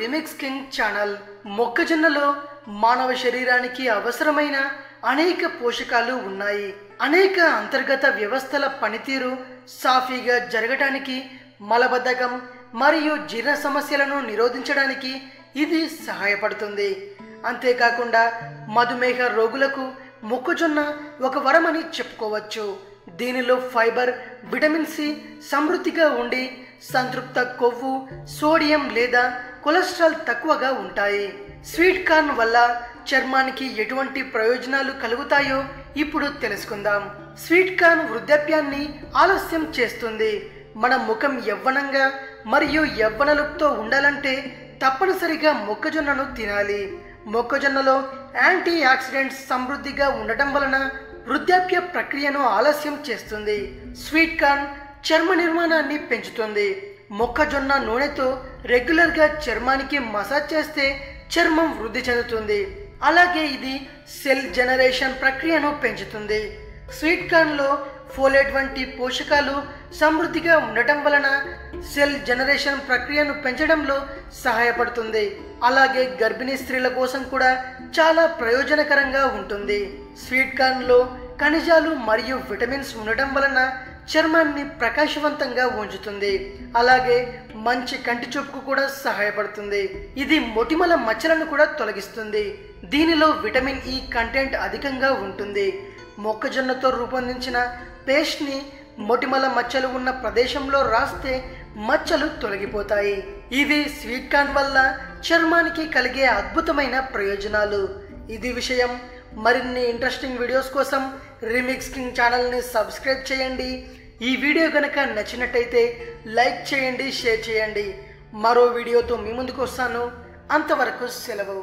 Remix king channel. మొక్కజొన్నలో మానవ శరీరానికి అవసరమైన అనేక పోషకాలు ఉన్నాయి. అనేక అంతర్గత వ్యవస్థల పనితీరు సాఫీగా జరగటానికి, మలబద్ధకం మరియు జీర్ణ సమస్యలను నిరోధించడానికి ఇది సహాయపడుతుంది. అంతేకాకుండా మధుమేహ రోగులకు మొక్కజొన్న ఒక వరమని చెప్పుకోవచ్చు. దీనిలో ఫైబర్, విటమిన్ సి సమృద్ధిగా ఉండి సంతృప్త కొవ్వు, సోడియం లేదా కొలెస్ట్రాల్ తక్కువగా ఉంటాయి. స్వీట్ కార్న్ వల్ల చర్మానికి ఎటువంటి ప్రయోజనాలు కలుగుతాయో ఇప్పుడు తెలుసుకుందాం. స్వీట్ కార్న్ వృద్ధాప్యాన్ని ఆలస్యం చేస్తుంది. మన ముఖం యవ్వనంగా మరియు యవ్వన లుక్తో ఉండాలంటే తప్పనిసరిగా మొక్కజొన్నను తినాలి. మొక్కజొన్నలో యాంటీ ఆక్సిడెంట్స్ సమృద్ధిగా ఉండటం వలన వృద్ధాప్య ప్రక్రియను ఆలస్యం చేస్తుంది. స్వీట్ కార్న్ చర్మ నిర్మాణాన్ని పెంచుతుంది. మొక్కజొన్న నూనెతో రెగ్యులర్గా చర్మానికి మసాజ్ చేస్తే చర్మం వృద్ధి చెందుతుంది. అలాగే ఇది సెల్ జనరేషన్ ప్రక్రియను పెంచుతుంది. స్వీట్ కార్న్లో ఫోలేట్ వంటి పోషకాలు సమృద్ధిగా ఉండటం వలన సెల్ జనరేషన్ ప్రక్రియను పెంచడంలో సహాయపడుతుంది. అలాగే గర్భిణీ స్త్రీల కోసం కూడా చాలా ప్రయోజనకరంగా ఉంటుంది. స్వీట్ కార్న్లో ఖనిజాలు మరియు విటమిన్స్ ఉండటం వలన చర్మాన్ని ప్రకాశవంతంగా ఉంచుతుంది. అలాగే మంచి కంటి చూపుకు కూడా సహాయపడుతుంది. ఇది మొటిమల మచ్చలను కూడా తొలగిస్తుంది. దీనిలో విటమిన్ ఇ కంటెంట్ అధికంగా ఉంటుంది. మొక్కజొన్నతో రూపొందించిన పేస్ట్ని మొటిమల మచ్చలు ఉన్న ప్రదేశంలో రాస్తే మచ్చలు తొలగిపోతాయి. ఇవి స్వీట్ కార్న్ వల్ల చర్మానికి కలిగే అద్భుతమైన ప్రయోజనాలు. ఇది విషయం. మరిన్ని ఇంట్రెస్టింగ్ వీడియోస్ కోసం రిమిక్స్ కింగ్ ఛానల్ని సబ్స్క్రైబ్ చేయండి. ఈ వీడియో కనుక నచ్చినట్టయితే లైక్ చేయండి, షేర్ చేయండి. మరో వీడియోతో మీ ముందుకు వస్తాను. అంతవరకు సెలవు.